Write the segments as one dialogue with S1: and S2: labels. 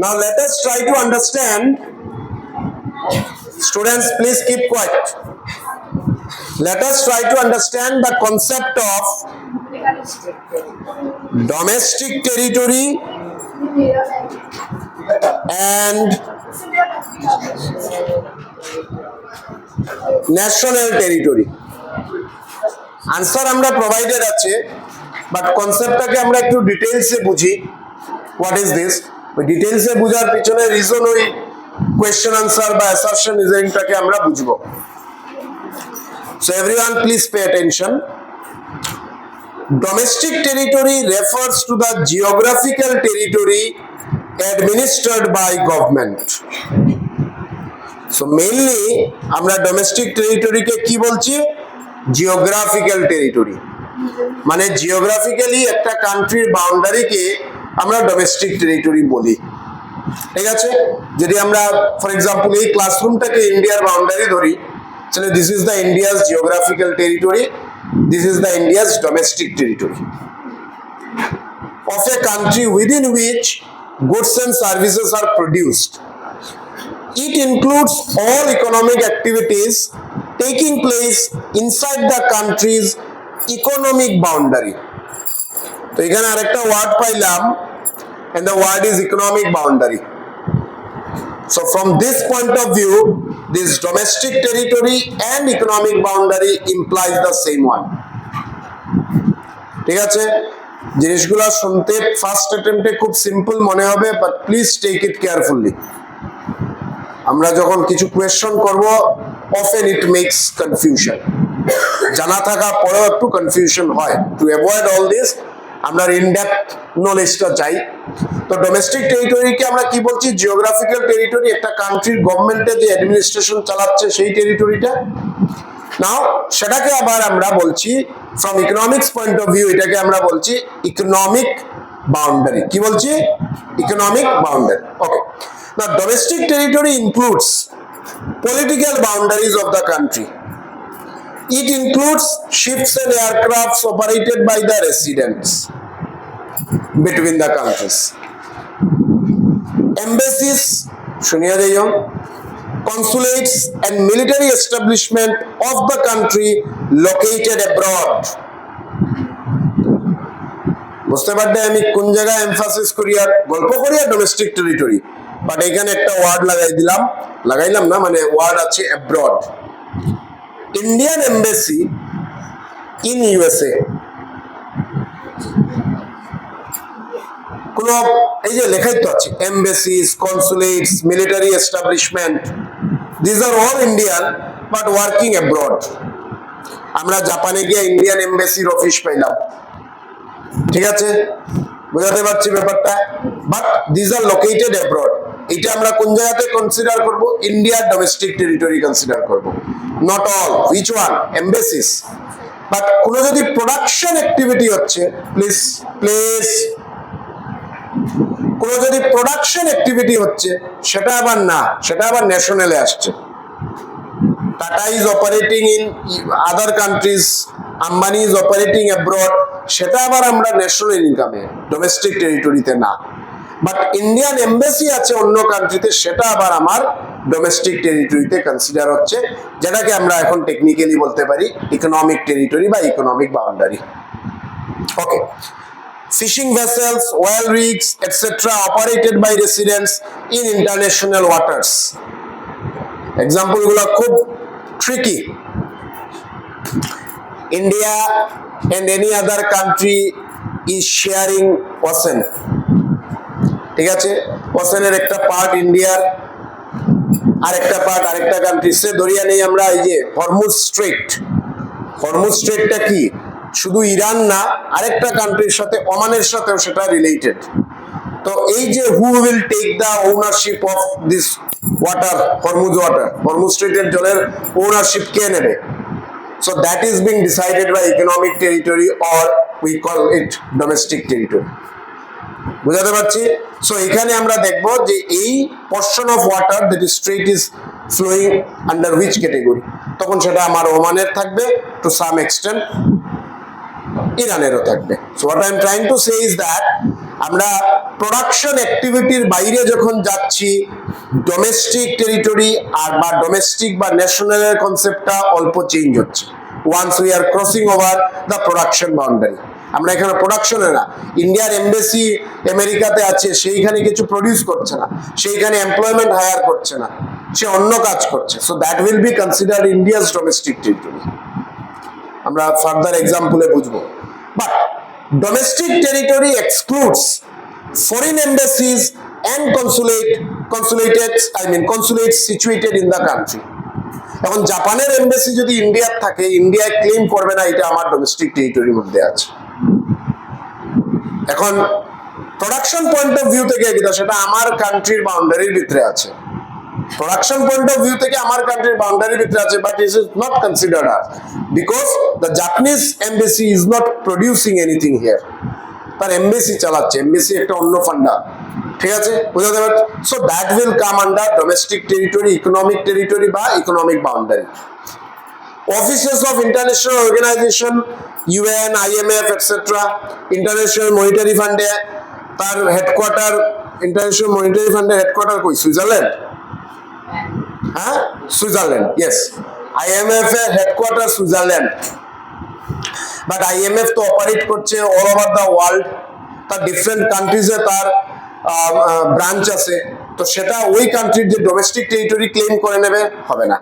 S1: Now let us try to understand. Students, please keep quiet. Let us try to understand the concept of domestic territory and national territory. Answer আমরা provided আছে, but কনসেপ্টটাকে আমরা একটু ডিটেইলসে বুঝি। What is this? ওই ডিটেইলসে বোঝার পিছনে reason ওই question answer বা অ্যাসারশন রিজনিংটাকে আমরা বুঝবো। So everyone please pay attention. Domestic territory refers to the geographical territory administered by government. So mainly আমরা domestic territory কে কি বলছি? Geographical territory. মানে জিওগ্রাফিক্যালি একটা কান্ট্রির বাউন্ডারিকে আমরা ডোমেস্টিক টেরিটরি বলি। ঠিক আছে, যদি আমরা ফর এক্সাম্পল এই ক্লাসরুমটাকে ইন্ডিয়ার বাউন্ডারি ধরি, তাহলে this is the India's geographical territory, this is the India's domestic territory of a country within which goods and services are produced. It includes all economic activities taking place inside the country's economic boundary. তো এখানে আরেকটা word পাইলাম, and the word is economic boundary. So from this point of view, this domestic territory and economic boundary implies the same one. ঠিক আছে, জিনিসগুলো শুনতে first অ্যাটেম্পটে খুব simple মনে হবে, but please take it carefully. আমরা যখন কিছু কোয়েশ্চন করব, often it makes confusion. জানা থাকা পরেও একটু কনফিউশন হয়। টু অ্যাভয়েড অল দিস আমরা ইনডেপথ নলেজটা চাই। তো ডোমেস্টিক টেরিটরিকে আমরা কি বলছি? জিওগ্রাফিক্যাল টেরিটরি, একটা কান্ট্রির গভর্নমেন্টে যে অ্যাডমিনিস্ট্রেশন চালাচ্ছে সেই টেরিটরিটা। নাও সেটাকে আবার আমরা বলছি from economics point of view, এটাকে আমরা বলছি ইকোনমিক বাউন্ডারি। কি বলছি? Economic boundary. Okay, now domestic territory includes political boundaries of the country. It includes ships and aircrafts operated by the residents between the countries. Embassies, শুনিয়া যাইও, consulates and military establishment of the country located abroad. বুঝতে পারলে আমি কোন জায়গায় emphasis করি আর গল্প করি আর ডোমেস্টিক টেরিটরি, বাট এখানে একটা ওয়ার্ড লাগাইলাম না, মানে ওয়ার্ড আছে abroad. Indian embassy in USA, কোন এই যে লেখাই তো আছে embassies, consulates, military establishment, this are all Indian but working abroad. আমরা জাপানে গিয়ে ইন্ডিয়ান এমবাসির অফিস পাইলাম, ঠিক আছে, বুঝাতে পারছি ব্যাপারটা, but this are located abroad. এটা আমরা কোন জায়গাতে কনসিডার করব? ইন্ডিয়ার ডোমেস্টিক টেরিটরি কনসিডার করব। Not all, which one? Embassies. But কোনো যদি প্রোডাকশন অ্যাক্টিভিটি হচ্ছে, প্লিজ কোনো যদি প্রোডাকশন অ্যাক্টিভিটি হচ্ছে, সেটা আবার না, সেটা আবার ন্যাশনালে আসছে। Tata is operating in other countries, Ambani is operating abroad, সেটা আবার আমরা ন্যাশনাল ইনকামে, ডোমেস্টিক টেরিটরিতে না। বাট ইন্ডিয়ান এমবাসি আছে অন্য কান্ট্রিতে, সেটা আবার আমার ডোমেস্টিক টেরিটরিতে কনসিডার হচ্ছে, যেটাকে আমরা এখন টেকনিক্যালি বলতে পারি ইকোনমিক টেরিটরি বা economic boundary. Okay, fishing vessels, oil rigs, etc. operated by residents in international waters. Example গুলো খুব tricky. India and any other country is sharing ocean. ঠিক আছে, ওশেনের একটা পার্ট ইন্ডিয়ার, আরেকটা পার্ট আরেকটা কান্ট্রি। সে দরিয়া নেই আমরা এই যে হরমুজ স্ট্রেট। হরমুজ স্ট্রেটটা কি? শুধু ইরান না, আরেকটা কান্ট্রির সাথে, ওমানের সাথেও সেটা রিলেটেড। তো এই যে who will take the ownership of this water, Hormuz water, Hormuz স্ট্রেটের জলের ওনারশিপ কে নেবে? So that is being decided by economic territory or we call it domestic territory. বুঝাতে পারছি? সো এখানে আমরা দেখব যে এই portion of water that is strait is flowing under which category, তখন সেটা আমার ওমানের থাকবে, টু সাম এক্সটেন্ট ইরানেরও থাকবে। So what I am trying to say is that আমরা প্রোডাকশন অ্যাক্টিভিটির বাইরে যখন যাচ্ছি, ডোমেস্টিক টেরিটরি আর বা ডোমেস্টিক বা ন্যাশনালের কনসেপ্টটা অল্প চেঞ্জ হচ্ছে once we are crossing over the production boundary. আমরা এখানে প্রোডাকশনে না, ইন্ডিয়ার এমবেসি আমেরিকাতে আছে, সেইখানে কিছু প্রডিউস করছে না, সেইখানে এমপ্লয়মেন্ট হায়ার করছে না, সে অন্য কাজ করছে। So that will be considered India's domestic territory. আমরা ফার্দার এক্সাম্পলে বুঝবো। But domestic territory excludes foreign embassies and consulates situated in the country. এখন জাপানের এমবাসি যদি ইন্ডিয়ার থাকে, ইন্ডিয়ায় ক্লেম করবে না এটা আমার ডোমেস্টিক টেরিটরির মধ্যে আছে। এখন প্রোডাকশন পয়েন্ট অফ ভিউ থেকে সেটা আমার কান্ট্রির বাউন্ডারির ভিতরে আছে, প্রোডাকশন পয়েন্ট অফ ভিউ থেকে আমার কান্ট্রির বাউন্ডারির ভিতরে আছে, but it is not considered as because the Japanese embassy is not producing anything here. তার এমবেসি চালাচ্ছে, এমবেসি একটা অন্য ফান্ডা, ঠিক আছে, বুঝতে পারছেন? So that will come under domestic territory, economic territory বা economic boundary. Offices of international organization, UN, IMF etcetera, international monetary ফান্ডে তার হেডকোয়ার্টার, ইন্টারন্যাশনাল মনিটারি ফান্ডের হেডকোয়ার্টার কই? সুইজারল্যান্ড। হ্যাঁ, সুইজারল্যান্ড, ইয়েস। আইএমএফ এর হেডকোয়ার্টার সুইজারল্যান্ড, বাট আইএমএফ তো operate করছে all over the world, তার ডিফারেন্ট কান্ট্রিজে তার ব্রাঞ্চ আছে, তো সেটা ওই কান্ট্রির যে ডোমেস্টিক টেরিটরি ক্লেম করে নেবে হবে না,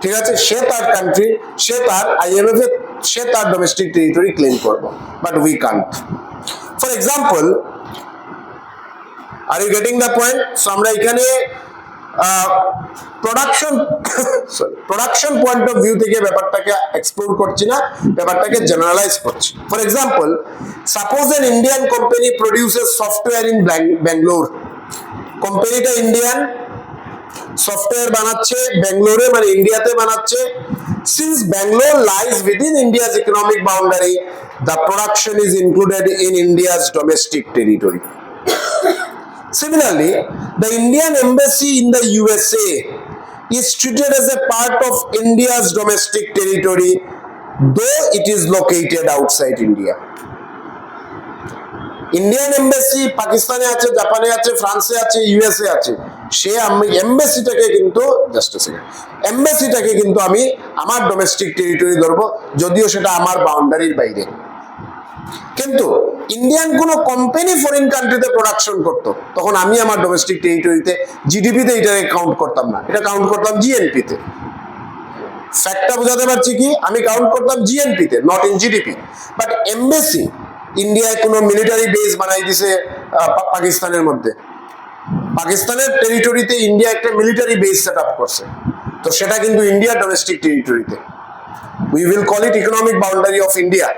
S1: ঠিক আছে? সে তার কান্ট্রি, সে তার আইএমএফ এ সে তার ডোমেস্টিক টেরিটরি ক্লেম করবে, but we can't. For example, are you getting the point? So আমরা এখানে প্রোডাকশন পয়েন্ট অফ ভিউ থেকে ব্যাপারটাকে এক্সপ্লোর করছি না, ব্যাপারটাকে জেনারেলাইজ করছি। For example, suppose N Indian company produces software in Bangalore. কোম্পানিটা ইন্ডিয়ান, সফটওয়্যার বানাচ্ছে ব্যাঙ্গালোরে, মানে ইন্ডিয়াতে বানাচ্ছে। Since Bangalore lies within India's economic boundary, the production is included in India's domestic territory. Similarly, the Indian embassy in the USA is treated as a part of India's domestic territory, though it is located outside India. Indian embassy পাকিস্তানে আছে, জাপানে আছে, ফ্রান্সে আছে, USA আছে, সে আমি এমবাসিটাকে কিন্তু এমবাসিটাকে কিন্তু আমি আমার ডোমেস্টিক টেরিটরি ধরবো, যদিও সেটা আমার বাউন্ডারির বাইরে। কিন্তু ইন্ডিয়ান কোন কোম্পানি ফরেন কান্ট্রিতে প্রোডাকশন করতো, তখন আমি আমার ডোমেস্টিক টেরিটরিতে জিডিপিতে এটাকে কাউন্ট করতাম না, এটা কাউন্ট করতাম জিএনপিতে। ফ্যাক্টটা বোঝাতে পারছি কি? আমি কাউন্ট করতাম জিএনপিতে, not in GDP. But embassy ইন্ডিয়ায় কোনো মিলিটারি বেস বানাই দিছে পাকিস্তানের মধ্যে, পাকিস্তানের টেরিটরিতে ইন্ডিয়া একটা মিলিটারি বেস সেট আপ করছে, তো সেটা কিন্তু ইন্ডিয়ার ডোমেস্টিক টেরিটরিতে। We will call it economic boundary of India,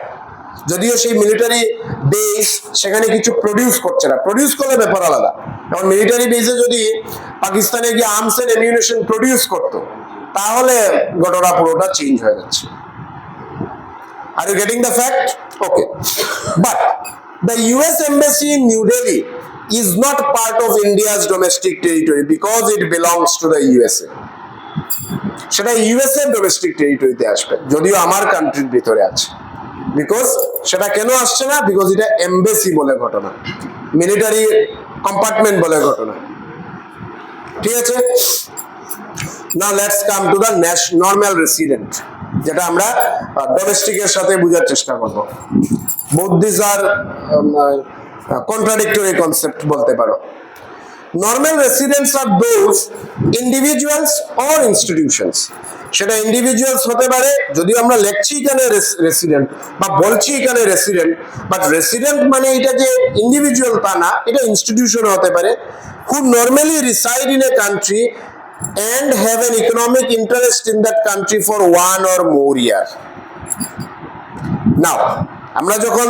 S1: যদিও সেই মিলিটারি বেস সেখানে কিছু প্রডিউস করছে না, প্রডিউস করলে ব্যাপার আলাদা। এখন মিলিটারি বেসে যদি পাকিস্তানে গিয়ে আর্মস এন্ড অ্যামিউনিশন প্রডিউস করতো, তাহলে ঘটনা পুরোটা চেঞ্জ হয়ে যাচ্ছে। Are you getting the fact? Okay, but the US embassy in New Delhi is not part of India's domestic territory because it belongs to the USA. সেটা ইউএসএ ডোমেস্টিক টেরিটরিতে আসবে, যদিও আমার কান্ট্রির ভিতরে আছে। বিকজ সেটা কেন আসছে না? বিকজ এটা এমবেসি বলে ঘটনা, মিলিটারি কম্পার্টমেন্ট বলে ঘটনা, ঠিক আছে? Now let's come to the normal resident, যেটা আমরা ডোমেস্টিকের সাথে বোঝার চেষ্টা করব। Both this are contradictory concept বলতে পারো। Normal residents are those individuals or institutions. সেটা ইন্ডিভিজুয়ালস হতে পারে, যদিও আমরা লেখছি এখানে রেসিডেন্ট বা বলছি এখানে রেসিডেন্ট, বাট রেসিডেন্ট মানে এটা যে ইন্ডিভিজুয়াল তা না, এটা ইনস্টিটিউশন হতে পারে। Who normally reside in a country and have an economic interest in that country for 1 or more year. Now, আমরা যখন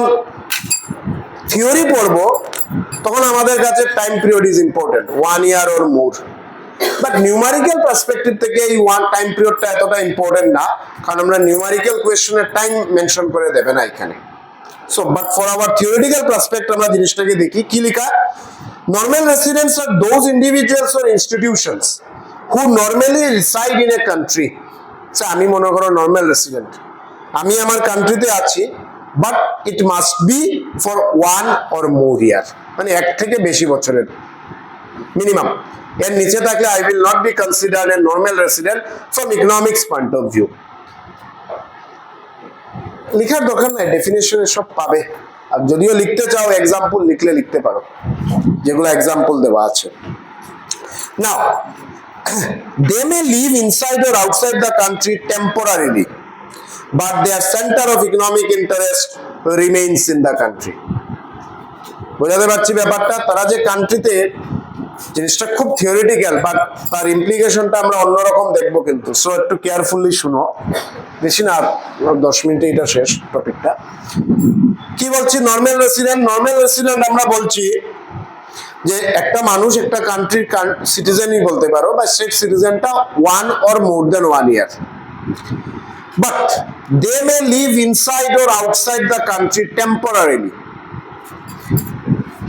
S1: থিওরি পড়বো তখন আমাদের কাছে time period is important, 1 year or more. But numerical perspective থেকে এই টাইম পিরিয়ডটা এতটা important না, কারণ আমরা নিউমারিক্যাল কোয়েশ্চনের টাইম মেনশন করে দেবে না এখানে। So but for our theoretical perspect আমরা জিনিসটাকে দেখি, কি লেখা? Normal residents are those individuals or institutions who normally reside in a country. আমি মনে করো নর্মাল রেসিডেন্ট, আমি আমার কান্ট্রিতে আছি, but it must be for 1 or more ইয়ার, মানে 1 থেকে বেশি বছরের মিনিমাম। এর নিচে থাকলে I will not be considered A normal resident from economics point of view. লিখার দরকার নাই, ডেফিনেশনে সব পাবে। আর যদিও লিখতে চাও এক্সাম্পল লিখলে লিখতে পারো, যেগুলো এক্সাম্পল দেওয়া আছে। নাও they may live inside or outside the country temporarily, but their center of economic interest remains in the country. বুঝাতে পারছি ব্যাপারটা? তারা যে কান্ট্রিতে, জিনিসটা খুব থিওরিটিক্যাল, বাট তার ইমপ্লিকেশনটা আমরা অন্যরকম দেখবো কিন্তু। সো একটু কেয়ারফুলি শুনো, বেশি না, 10 মিনিটে এটা শেষ টপিকটা। কি বলছি? Normal resident. নর্মাল রেসিডেন্ট আমরা বলছি যে একটা মানুষ একটা কান্ট্রির সিটিজেনই বলতে পারো, বা state সিটিজেনটা 1 or more than 1 year, but they may live inside or outside the country temporarily,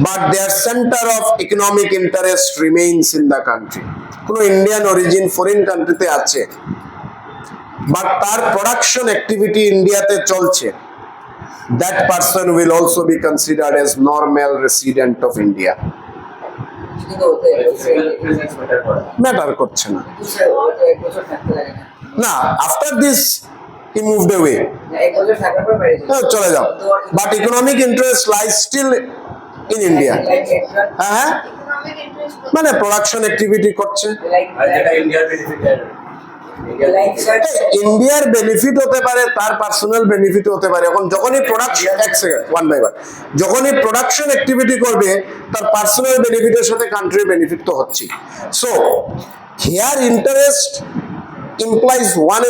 S1: but their center of economic interest remains in the country. কোনো ইন্ডিয়ান অরিজিন ফরেন কান্ট্রিতে আছে, বাট তার প্রোডাকশন অ্যাক্টিভিটি ইন্ডিয়াতে চলছে, that person will also be considered as normal resident of India. Matter করছে না, না, after this he moved away, চলে যাও, but economic interest lies still in India. হ্যাঁ, মানে প্রোডাকশন অ্যাক্টিভিটি করছে। ইন্ডিয়ার বেনিফিট হতে পারে, তার পার্সোনাল বেনিফিট হতে পারে। এখন যখনই প্রোডাকশন, এক সেকেন্ড, 1 by 1, যখনই প্রোডাকশন অ্যাক্টিভিটি করবে, তার পার্সোনাল বেনিফিটের সাথে কান্ট্রির বেনিফিট তো হচ্ছে। So here interest implies one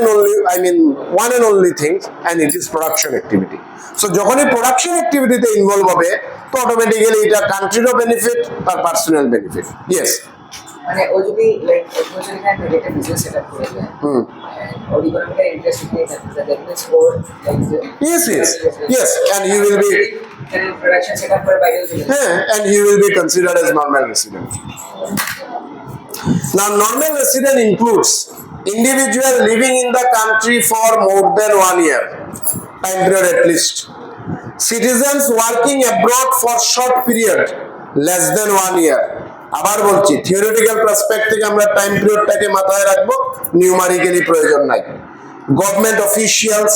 S1: and only thing, and it is production activity. So যখনই প্রোডাকশন অ্যাক্টিভিটিতে ইনভলভ হবে, তো অটোমেটিক্যালি এটা কান্ট্রিরও বেনিফিট, তার পার্সোনাল বেনিফিট। ইয়েস,
S2: মানে ও যদি লাইক এক বছর এখানে থেকে একটা বিজনেস সেটআপ করে দেয়, ওর ইকোনমিক্যাল ইন্টারেস্ট নিয়ে থাকে, that means or like
S1: yes, and he will be
S2: production setup করে বাইরে চলে যায়,
S1: and he will be considered as normal resident. Now normal resident includes individual living in the country for more than 1 year, time period at least, citizens working abroad for short period less than 1 year. আবার বলছি, theoretical পার্সপেক্ট থেকে আমরা time পিরিয়ডটাকে মাথায় রাখবো, numerically প্রয়োজন নাই। Government officials,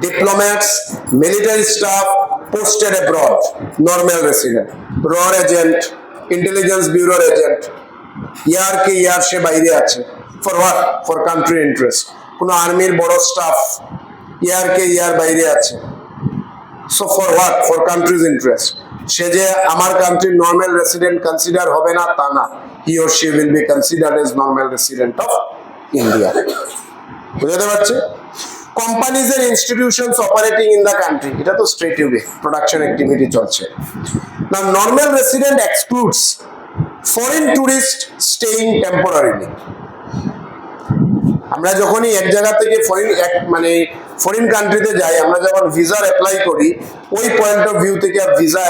S1: diplomats, military staff posted abroad, normal resident. র agent, intelligence ব্যুরোর এজেন্ট, ইয়ার কে ইয়ার সে বাইরে আছে, for what? For country interest. কোনো আর্মির বড় স্টাফ ইয়ার কে ইয়ার বাইরে আছে, so for what? For countries interest. সে যে আমার কান্ট্রির নর্মাল রেসিডেন্ট কনসিডার হবে না তা না, he or she will be considered as normal resident of India. বুঝতে পারছি? Companies and institutions operating in the country, এটা তো স্ট্রেট ওয়ে প্রোডাকশন অ্যাক্টিভিটি চলছে। না, normal resident excludes foreign tourist staying temporarily. আমরা যখনই এক জায়গা থেকে ফরেন কান্ট্রিতে যাই, আমরা যখন ভিসার অ্যাপ্লাই করি, ওই পয়েন্ট অফ ভিউ থেকে ভিসা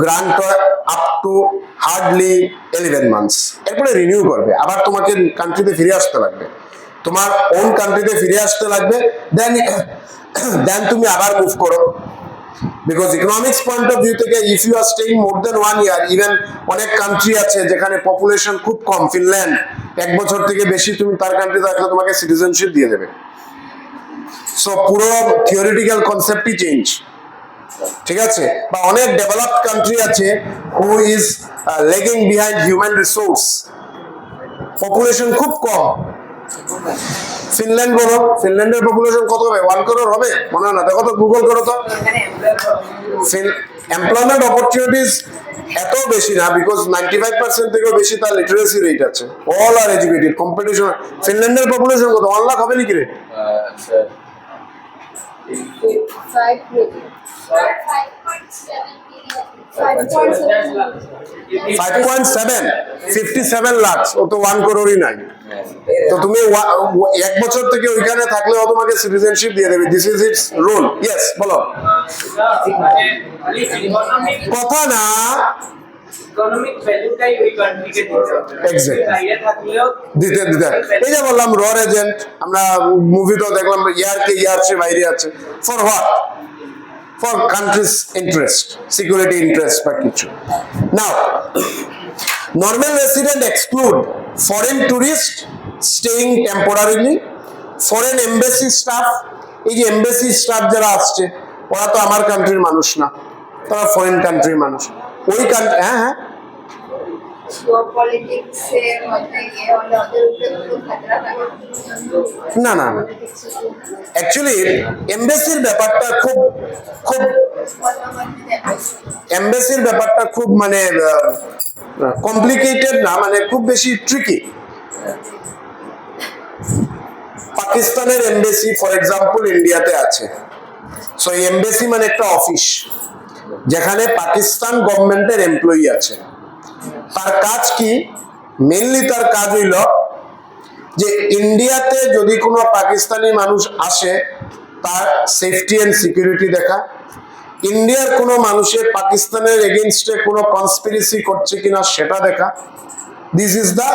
S1: গ্রান্ট হয় আপ টু হার্ডলি 11 মান্থস। এরপরে রিনিউ করবে, আবার তোমাকে কান্ট্রিতে ফিরে আসতে লাগবে, তোমার ওন কান্ট্রিতে ফিরে আসতে লাগবে, দেন তুমি আবার মুভ করো। Because economics point of view থেকে if you are staying more than 1 year, even অনেক কান্ট্রি আছে যেখানে পপুলেশন খুব কম, ফিনল্যান্ড, 1 বছর থেকে বেশি তুমি তার কান্ট্রিতে আসলে তোমাকে সিটিজেনশিপ দিয়ে দেবে। সো পুরো থিওরিটিক্যাল কনসেপ্টই চেঞ্জ, ঠিক আছে? বা অনেক ডেভেলপড কান্ট্রি আছে who is lagging behind human resource, population খুব কম। ফিনল্যান্ড বলো, ফিনল্যান্ডের পপুলেশন কত হবে? 1 crore হবে মনে হয় না, দেখো তো, গুগল করো তো। এমপ্লয়মেন্ট অপরচুনিটিস এত বেশি না, বিকজ 95% থেকেও বেশি তার লিটারেসি রেট আছে, অল আর এডুকেটেড। কম্পিটিশন, ফিনল্যান্ডের পপুলেশন কত? 1 লাখ হবে নাকি রে? 5.7, 57 লাখ, ও তো 1 crore নাই। তো তুমি 1 বছর থেকে ওইখানে থাকলেও তোমাকে সিটিজেনশিপ দিয়ে দেবে, this is it's rule. Yes, বলো। কথা না,
S3: ইকোনমিক ভ্যালুটাই ওই কান্ট্রিকে
S1: দিতে দিতে এই যে বললাম রর এজেন্ট, আমরা মুভিতেও দেখলাম ইয়ার কে ইয়ার সে বাইরে আছে, for what? for country's interest, security interest বা কিছু। Now, normal resident exclude foreign tourist staying temporarily, foreign embassy staff, এই যে embassy staff যারা আসছে ওরা তো আমার কান্ট্রির মানুষ না, তারা ফরেন কান্ট্রির মানুষ। ওই কান্ট্রি, হ্যাঁ হ্যাঁ,
S4: पॉलिटिक्स से होते ये और अदर को खतरा
S1: না না না, অ্যাকচুয়ালি এমবেসির ব্যাপারটা খুব খুব এমবেসির ব্যাপারটা খুব মানে কমপ্লিকেটেড না, মানে খুব বেশি ট্রিকি। পাকিস্তানের এমবেসি ফর এক্সাম্পল ইন্ডিয়াতে আছে, সো এমবেসি মানে একটা অফিস যেখানে পাকিস্তান গভর্নমেন্টের এমপ্লয়ি আছে। তার কাজ কি? মেইনলি তার কাজ হইল যে ইন্ডিয়াতে যদি কোনো পাকিস্তানি মানুষ আসে তার সেফটি এন্ড সিকিউরিটি দেখা, ইন্ডিয়ার কোনো মানুষের পাকিস্তানের এগেইনস্টে কোনো কনস্পিরেসি করছে কিনা সেটা দেখা। This is the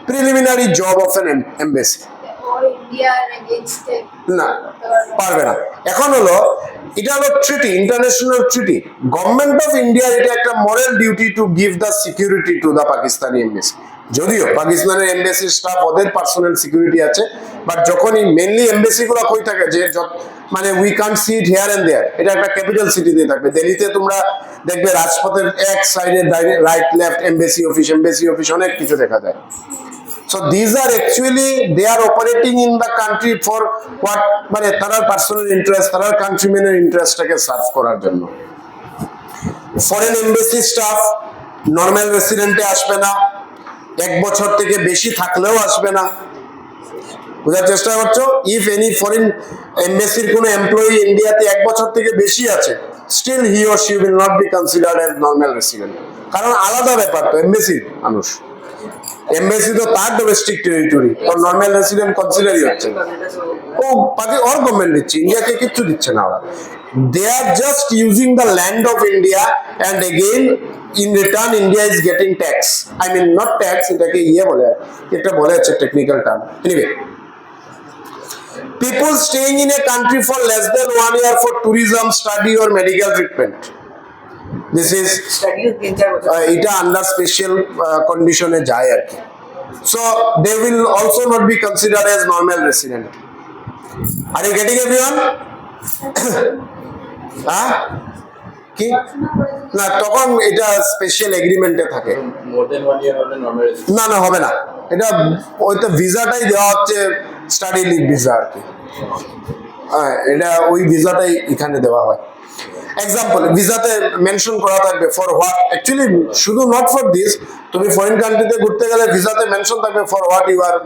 S1: preliminary job of an embassy.
S4: और इंडिया अगेंस्ट
S1: না, পারবে না। এখন হলো এটা হলো treaty, international treaty. Government of India এটা একটা moral duty to give the security to the Pakistani embassy. যদিও পাকিস্তানের এমবেসি স্টাফ ওদের পার্সোনাল সিকিউরিটি আছে, বাট যখনই মেনলি এমবেসি গুলো কই থাকে যে মানে we can't see it here and there, এটা একটা ক্যাপিটাল সিটিতে থাকবে। দিল্লিতে তোমরা দেখবে রাজপথের এক সাইডে রাইট লেফট এমবেসি অফিস অনেক কিছু দেখা যায়। So these are actually they are operating in the country for what, মানে তার পার্সোনাল ইন্টারেস্ট, তার কান্ট্রিম্যানের ইন্টারেস্টটাকে সার্ভ করার জন্য। ফরেন এমবেসি স্টাফ নর্মাল রেসিডেন্টে আসবে না, 1 বছর থেকে বেশি থাকলেও আসবে না। বোঝার চেষ্টা করছো? ইফ এনি ফরেন এমবেসির কোনো এমপ্লয়ি ইন্ডিয়াতে 1 বছর থেকে বেশি আছে, still he or she will not be considered as normal resident. কারণ আলাদা ব্যাপার তো, এমবেসির মানুষ, এমবেসি তো তার ডোমেস্টিক টেরিটরি, তো নর্মাল রেসিডেন্ট কনসিডারই হচ্ছে না। ও ওর গভর্নমেন্ট দিচ্ছে, ইন্ডিয়াকে কিচ্ছু দিচ্ছে না ওরা। They are just using the land of India and again in return India is getting tax. I mean not tax, এটাকে বলে, এটা বলে হচ্ছে technical term. Anyway, people staying in a country for less than 1 year for tourism, study or medical treatment, this is
S2: study 3-4 বছর
S1: এটা under special কন্ডিশনে যায় আর কি। So they will also not be considered as normal resident. Are you getting everyone? হ্যাঁ কি না, তখন এটা স্পেশাল এগ্রিমেন্টে থাকে।
S5: মোর দেন 1 ইয়ার হলে নরমাল রেজিস্ট্রেশন।
S1: না না, হবে না, এটা ওই তো ভিসাটাই দেওয়া হচ্ছে, স্টাডি লিভ ভিসা আর কি। হ্যাঁ, এটা ওই ভিসাটাই এখানে দেওয়া হয়। এক্সাম্পল, ভিসাতে মেনশন করা থাকবে ফর হোয়াট, অ্যাকচুয়ালি শুধু নট ফর দিস, তুমি ফরেন কান্ট্রিতে ঘুরতে গেলে ভিসাতে মেনশন থাকবে for what you are,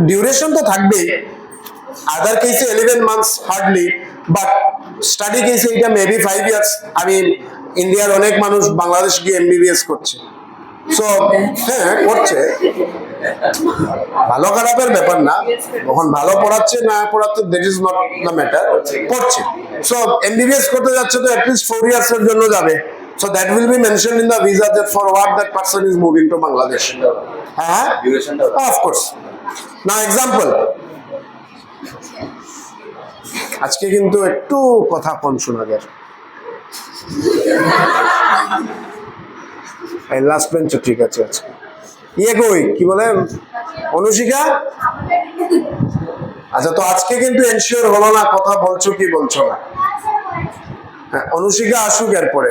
S1: duration তো থাকবেই। আদার কেসে 11 মান্থস হার্ডলি, বাট স্টাডি কেসে এটা মেবি 5 ইয়ার্স। আমি ইন্ডিয়ার অনেক মানুষ বাংলাদেশ গিয়ে এমবিবিএস করছে, সো হ্যাঁ করছে, ভালো খারাপের ব্যাপার না, তখন ভালো পড়াচ্ছে না পড়াচ্ছে that is not the matter, পড়ছে। সো এমবিবিএস করতে যাচ্ছে তো অ্যাটলিস্ট 4 ইয়ার্স এর জন্য যাবে, so that will B mentioned in the visa that for what that person is moving to Bangladesh. হ্যাঁ,
S5: ডিউরেশনটা
S1: অফকোর্স। নাও এক্সাম্পল, আজকে কিন্তু একটু কথা কম শোনা গেল, এই লাস্ট বেঞ্চ ঠিক আছে আজকে। কই কি বলে অনুশিকা? আচ্ছা, তো আজকে কিন্তু এনশিওর হলো না কথা বলছো কি বলছো না। হ্যাঁ, অনুশিকা আসুক এরপরে।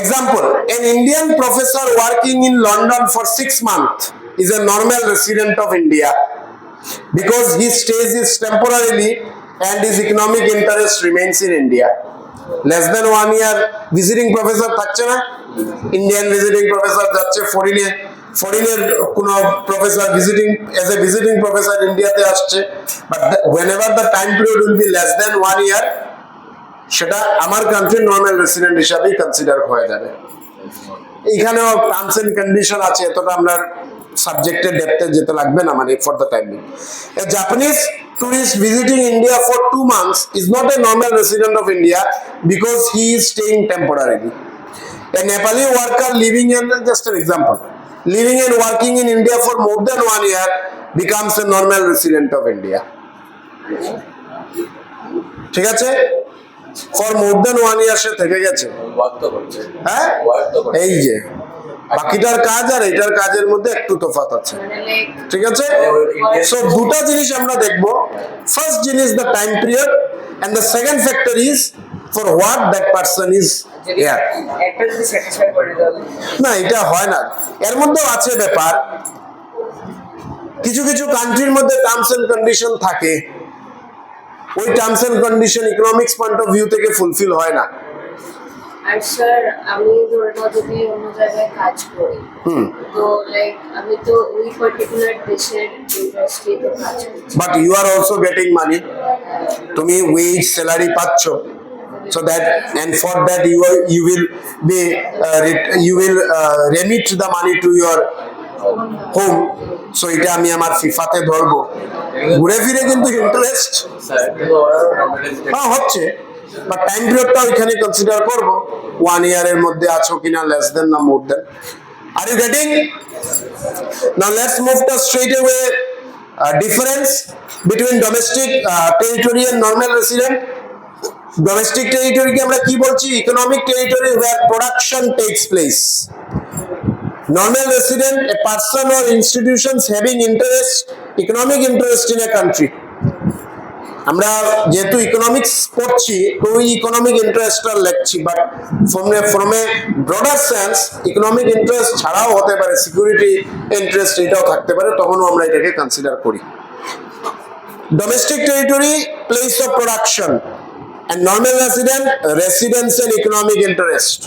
S1: Example, an Indian professor working in London for 6 months is a normal resident of India because his stays is temporarily and his economic interest remains in India. Less than 1 year visiting professor থাকছে না, Indian visiting professor যাচ্ছে ফরেনের কোন professor visiting as a visiting professor ইন্ডিয়াতে আসছে, but whenever the time period will be less than 1 year, সেটা আমার কান্ট্রির normal resident হিসাবেই কনসিডার হয়ে যাবে। এইখানেও টার্মস এন্ড কন্ডিশন আছে, এতটা আমরা সাবজেক্টের ডেপথে যেতে লাগবে না, মানে for the time being. A Japanese tourist visiting India for 2 months is not a normal resident of India because he is staying temporarily. A Nepali worker living in, just an example, living and working in India for more than 1 year becomes a normal resident of India. ঠিক আছে, for more than 1 ইয়ার সে থেকে গেছে।
S5: Work তো করছে।
S1: হ্যাঁ,
S5: work তো করছে।
S1: এই যে বাকিটার কাজ আর এটার কাজের মধ্যে একটু তফাৎ আছে,
S4: মানে লাইক
S1: ঠিক আছে। সো দুটা জিনিস আমরা দেখবো, ফার্স্ট জিনিস the time period and the second factor is for what that person is
S2: যদি
S1: হিয়ার।
S2: একটা যদি স্যাটিসফাই করে তাহলে
S1: না, এটা হয় না। এর মধ্যেও আছে ব্যাপার, কিছু কিছু কান্ট্রির মধ্যে টার্মস এন্ড কন্ডিশন থাকে, ওই terms and condition economics point of view থেকে ফুলফিল হয় না।
S4: আর স্যার আমি ধরে নাও যদি অন্য জায়গায় কাজ করি, তো লাইক আমি তো ওই পার্টিকুলার দেশের ইন্ডাস্ট্রিতে কাজ করছি,
S1: but you are also getting money, তুমি ওয়েজ স্যালারি পাচ্ছ, so that and for that you will be you will remit the money to your home. So এটা আমি আমার ফিফাতে ধরবো, ঘুরে ফিরে কিন্তু ইন্টারেস্ট
S5: স্যার কিন্তু ওরা নর্মালাইজড
S1: হচ্ছে, বাট টাইম পিরিয়ডটা ওইখানে কনসিডার করব, 1 ইয়ারের মধ্যে আছো কিনা, লেস দেন না more than. Are you getting? Now let's move to straight away difference between domestic territory and normal resident. Domestic টেরিটরিকে আমরা কি বলছি? Economic territory where production takes place. Normal resident, a person or institutions having interest, economic interest in a country. আমরা যেহেতু economics পড়ছি তো ওই economic ইন্টারেস্টটা লিখছি, but from a broader sense economic interest ছাড়াও হতে পারে, সিকিউরিটি ইন্টারেস্ট এটাও থাকতে পারে, তখনও আমরা এটাকে কনসিডার করি। Domestic territory, place of production, and normal resident, residence and economic interest.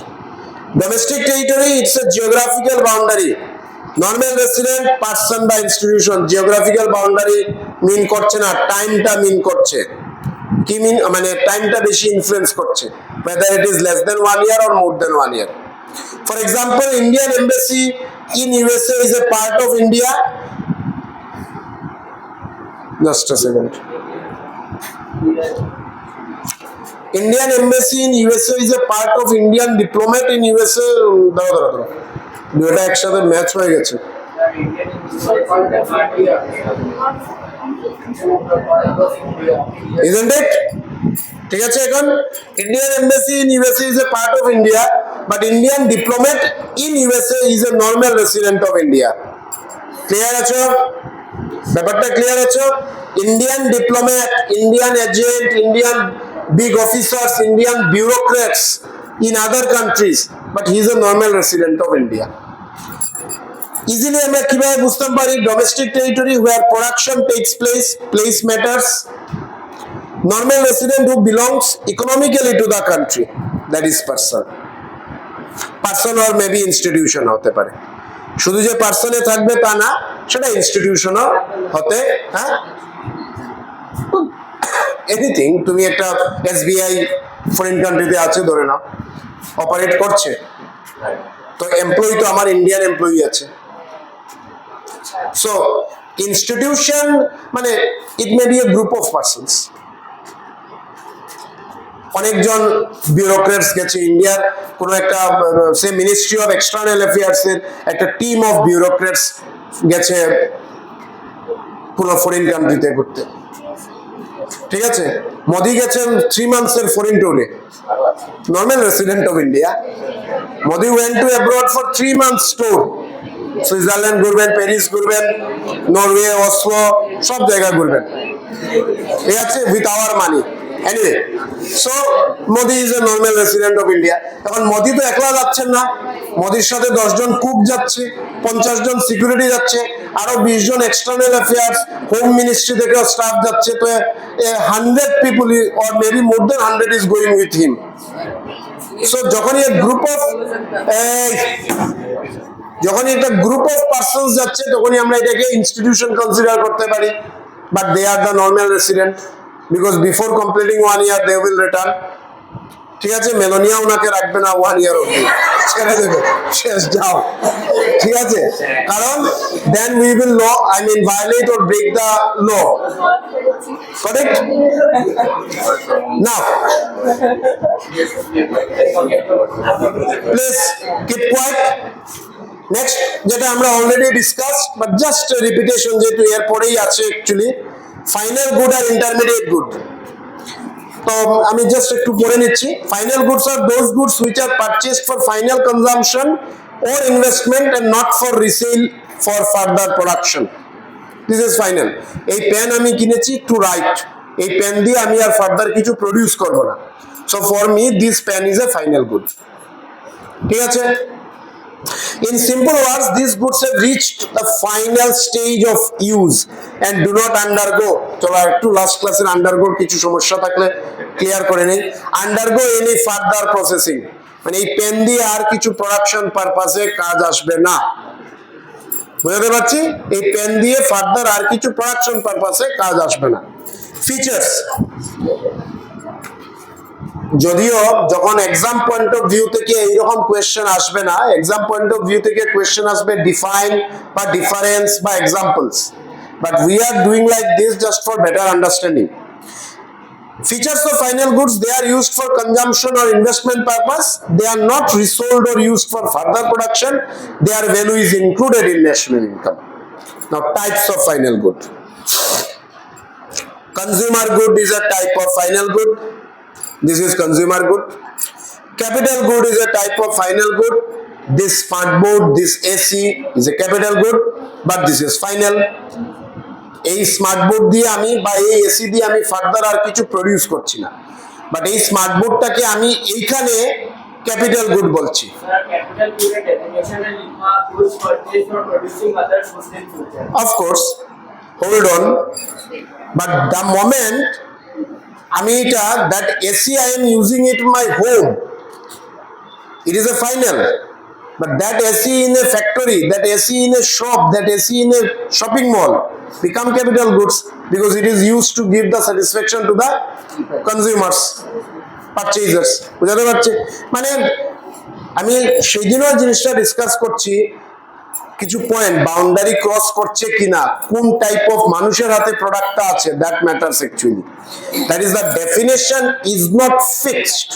S1: Domestic territory, it's a geographical boundary. Normal resident, person বা institution, geographical boundary মিন করছে না, টাইমটা মিন করছে। কি মিন মানে টাইমটা বেশি ইনফ্লুয়েন্স করছে, whether it is less than 1 year or more than 1 year. For example, Indian embassy in USA is a part of India. Just a second. Indian embassy in USA is a part of Indian diplomat in USA. দাঁড়াও দুটো একসাথে match হয়ে গেছে। Isn't it? ঠিক আছে, এখন Indian embassy in USA is a part of India, but Indian diplomat in USA is a normal resident of India. Clear আছো? ব্যাপারটা ক্লিয়ার আছো? Indian diplomat, Indian agent, Indian big officers, Indian bureaucrats in other countries, but he is a normal resident of India. Easily আমরা কিভাবে বুঝতে পারি? Domestic territory where production takes place, place matters. Normal resident who belongs economically to the country, that is person or maybe institution হতে পারে। শুধু যে পার্সনে থাকবে তা না, সেটা ইনস্টিটিউশনও হতে, হ্যাঁ, এনিথিং। তুমি একটা এসবিআই ফরেন কান্ট্রিতে আছে ধরে নাও, অপারেট করছে, তো এমপ্লয়ি তো আমার ইন্ডিয়ান এমপ্লয়ি আছে। সো ইনস্টিটিউশন মানে it may be a group of persons. অনেকজন বিউরোক্রেটস গেছে ইন্ডিয়ার কোনো একটা সে মিনিস্ট্রি অফ এক্সটার্নাল অ্যাফেয়ার্স এর একটা টিম অফ বিউরোক্রেটস গেছে কোনো ফরেন কান্ট্রিতে ঘুরতে, ঠিক আছে। মোদি গেছেন 3 months এর ফরেন ট্যুরে, normal resident of India. Modi went to abroad for 3 months tour, Switzerland ঘুরবেন, প্যারিস ঘুরবেন, নরওয়ে, অসলো, সব জায়গা ঘুরবেন, ঠিক আছে, with our money. Anyway, so Modi is a normal resident of India. এখন মোদি তো একলা যাচ্ছেন না, মোদির সাথে 10 জন কুক যাচ্ছে, 50 জন সিকিউরিটি যাচ্ছে, আরো 20 জন এক্সটার্নাল অ্যাফেয়ার্স, হোম মিনিস্ট্রি থেকে স্টাফ যাচ্ছে, তো 100 people or maybe more than 100 is going with him. So যখনই একটা গ্রুপ অফ পার্সনস যাচ্ছে, তখনই আমরা এটাকে ইনস্টিটিউশন কনসিডার করতে পারি, but they are the normal resident because before completing 1 year they will return. ঠিক আছে, মেলোনিয়া ওনাকে রাখবে না 1 year অবধি, ছেড়ে দেবে, শেষ যাও, ঠিক আছে, কারণ then we will law, I mean violate or break the law, correct? Now please keep quiet. Next যেটা আমরা already discuss, but just repetition যেহেতু এর পরেই আছে অ্যাকচুয়ালি, ফাইনাল গুড আর ইন্টারমিডিয়েট গুড। তো আমি জাস্ট একটু পড়ে নিচ্ছি। Final goods are those goods which are purchased for final consumption or investment and not for resale for further production. This is final. এই পেন আমি কিনেছি টু রাইট, এই পেন দিয়ে আমি আর ফার্দার কিছু প্রডিউস করব না। So for me this pen is a final good. ঠিক আছে? In simple words, these goods have reached the final stage of use and do not undergo. চলো একটু লাস্ট ক্লাসের আন্ডারগোর কিছু সমস্যা থাকলে ক্লিয়ার করে নেই। আন্ডারগো এনি ফার্দার প্রসেসিং, মানে এই পেন দিয়ে আর কিছু প্রোডাকশন পারপাসে কাজ আসবে না। বুঝতে পারছি? এই পেন দিয়ে ফার্দার আর কিছু প্রোডাকশন পারপাসে কাজ আসবে না। ফিচার্স, যদিও যখন এক্সাম পয়েন্ট অফ ভিউ থেকে এইরকম কোয়েশ্চেন আসবে না, এক্সাম পয়েন্ট অফ ভিউ থেকে কোয়েশ্চেন আসবে ডিফাইন বা ডিফারেন্স বা examples, but we are doing like this just for better understanding. Features of final goods, they are used for consumption or investment purpose. They are not resold or used for further production. Their value is included in national income. Now, types of final good. Consumer good is a type of final good. This is consumer good. Capital good is a type of final good. This smart board, this AC is a capital good, but this is final. এই smart board দিয়ে আমি বা এই AC দিয়ে আমি further আর কিছু produce করছি না, বাট এই স্মার্ট বোর্ডটাকে আমি এইখানে ক্যাপিটাল গুড বলছি।
S3: capital good definition and goods purchased for producing other goods in future.
S1: Of course, hold on, but the moment আমি এটা that AC I am using it in my home, it is a final. But that AC in a factory, that AC in a shop, that AC in a shopping mall become capital goods because it is used to give the satisfaction to the consumers, purchasers. বুঝতে পারছি? মানে আমি সেই দিনও জিনিসটা discuss করছি, কিছু point boundary cross করছে কিনা, কোন টাইপ অফ মানুষের হাতে প্রোডাক্টটা আছে, that matters actually. That is the definition is not fixed.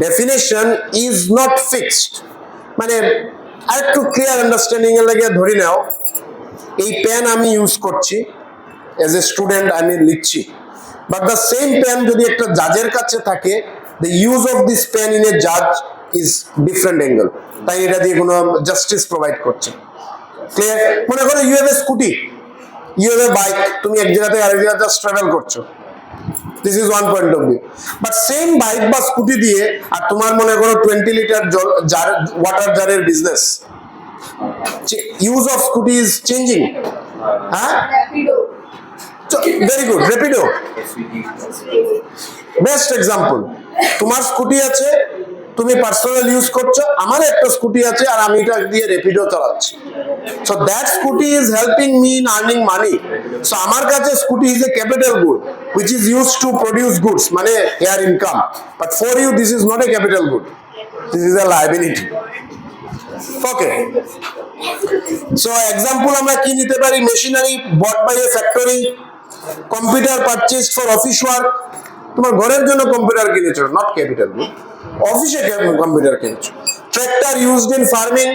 S1: Definition is not fixed, মানে আরেকটু ক্লিয়ার আন্ডারস্ট্যান্ডিং এর লাগে ধরে নাও এই পেন আমি ইউজ করছি এজ এ স্টুডেন্ট, আমি লিখছি, বাট দ্য সেম পেন যদি একটা জাজের কাছে থাকে, the use of this pen in a জাজ ইজ ডিফারেন্ট অ্যাঙ্গেল, তাই এটা দিয়ে কোনো জাস্টিস প্রোভাইড করছে। ক্লিয়ার? মনে করো you have a scooty, you have a bike, তুমি এক জায়গা থেকে আরেক জায়গায় জাস্ট ট্রাভেল করছো, this is one point of view. But same bike বা স্কুটি দিয়ে আর তোমার মনে করো 20 লিটার জল জার, ওয়াটার জারের business, use of scooty is changing. হ্যাঁ, very good, Rapido best example. তোমার স্কুটি আছে, তুমি পার্সোনাল ইউজ করছো, আমার একটা স্কুটি আছে আর আমি এটা দিয়ে রেপিডো চালাচ্ছি। So that scooty is helping me in earning money. So আমার কাছে scooty is a capital good which is used to produce goods, মানে here income, but for you this is not a capital good, this is a liability. Okay, so example আমরা কি নিতে পারি? Machinery bought by a factory, computer purchased for office work, তোমার ঘরের জন্য computer কিনেছো, not capital good, অফিসে computer কিনেছো। Tractor used in farming,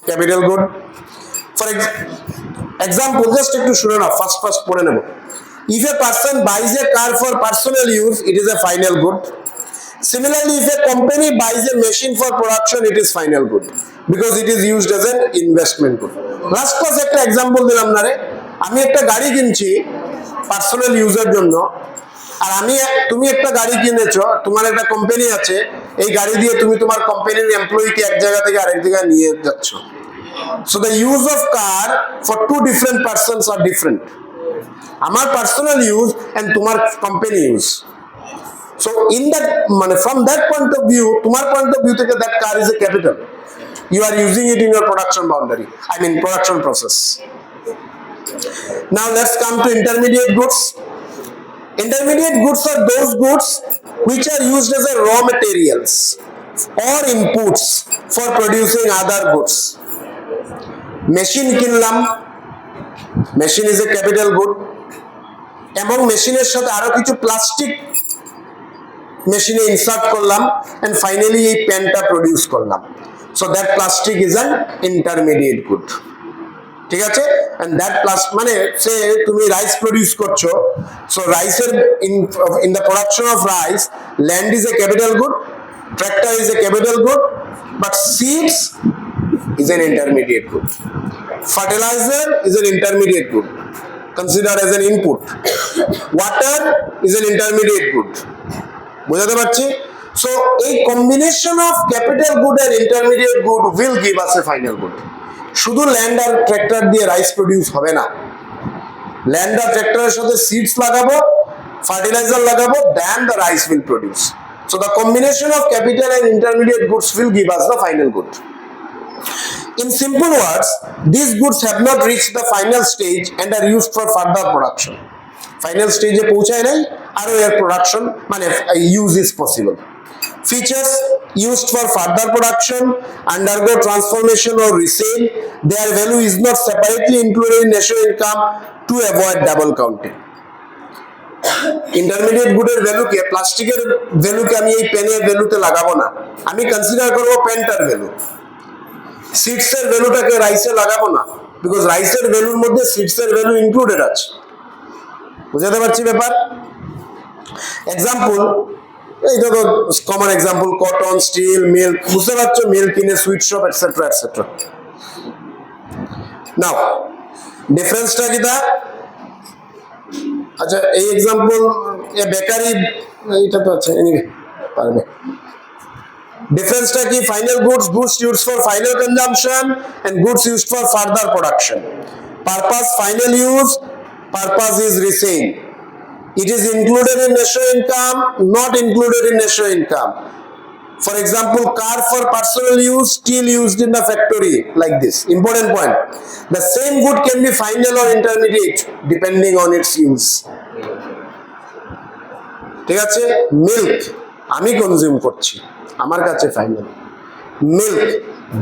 S1: capital good. For example just একটু শুনে নাও, ফার্স্ট পড়ে নেব। If a person buys a car for personal use, it is a final good. Similarly, if a company buys a machine for production, it is final good because it is used as an investment good. Last class একটা example দিলাম না রে, আমি একটা গাড়ি কিনছি personal ইউজের জন্য, আর তুমি একটা গাড়ি কিনেছো, তোমার একটা কোম্পানি আছে, এই গাড়ি দিয়ে তুমি তোমার কোম্পানির এমপ্লয়িকে এক জায়গা থেকে আরেক জায়গায় নিয়ে যাচ্ছ। So the use of car for two different persons are different. আমার পার্সোনাল ইউজ এন্ড তোমার company use. So in that, মানে from that point of view, তোমার পয়েন্ট অফ ভিউ থেকে that car is a capital, you are using it in your production boundary, I mean production process. Now let's come to intermediate goods. Intermediate goods are those goods which are used as a raw materials or inputs for producing other goods. Machine কিনলাম, machine is a capital good, এবং মেশিনের সাথে আরো কিছু plastic মেশিনে insert করলাম and finally এই পেনটা প্রডিউস করলাম। So that plastic is an intermediate good. ঠিক আছে, and that plus মানে সে তুমি রাইস প্রডিউস করছো, সো রাইসের in the production of rice land is a capital good, tractor is a capital good, but seeds is an intermediate good, fertilizer is an intermediate good considered as an input, water is an intermediate good. বুঝাতে পারছি? So a combination of capital good and intermediate good will give us a final good. শুধু land আর tractor দিয়ে rice produce হবে না, land আর ট্র্যাক্টরের সাথে seeds লাগাবো, fertiliser লাগাবো, then the rice will produce. So the combination of capital and intermediate goods will give us the final good. In simple words, these goods have not reached the final stage and are used for further production. Final stage এ পৌঁছায় নাই, আরো এর production মানে use is possible. Features used for further production, undergo transformation or resale. Their value is not separately included in national income to avoid double counting. Intermediate গুডের ভ্যালুকে, প্লাস্টিকের ভ্যালুকে আমি এই পেনের ভ্যালুতে লাগাবো না, আমি কনসিডার করবো পেনটার ভ্যালু। সিডসের ভ্যালুটাকে রাইসে লাগাবো না, বিকজ রাইসের ভ্যালুর মধ্যে সিডসের ভ্যালু ইনক্লুডেড আছে। বুঝাতে পারছি ব্যাপার? এক্সাম্পল, এইটা তো common example, cotton, steel, milk, বুঝতে পারছো, milk in a sweet shop etcetera etcetera. Now ডিফারেন্সটা কি তা? আচ্ছা এই এক্সাম্পল এ বেকারি, এইটা তো আছে, এনিওয়ে পারবে। ডিফারেন্সটা কি? Final goods, goods used for final consumption and goods used for further production. Purpose final use, purpose is resale. It is included in national income, not included in national income. For example, car for personal use, steel used in the factory, like this. Important point. The same good can be final or intermediate depending on its use. ঠিক আছে? Milk আমি consume করছি, আমার কাছে final. Milk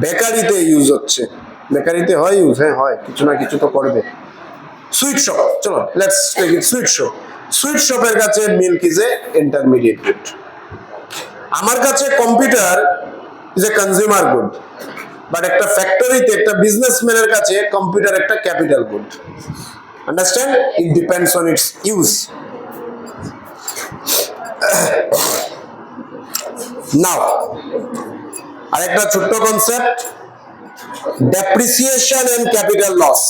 S1: বেকারিতে use হচ্ছে, বেকারিতে হয় use, হ্যাঁ হয়, কিছু না কিছু তো করবে। সুইট শপ, চলো let's take it, sweet shop, sweet শপের কাছে milk is a intermediate good. আমার কাছে computer is a consumer good, but একটা ফ্যাক্টরিতে, একটা বিজনেসম্যানের কাছে কম্পিউটার একটা capital good. Understand? It depends on its use. Now আরেকটা ছোট্ট concept, depreciation and capital loss.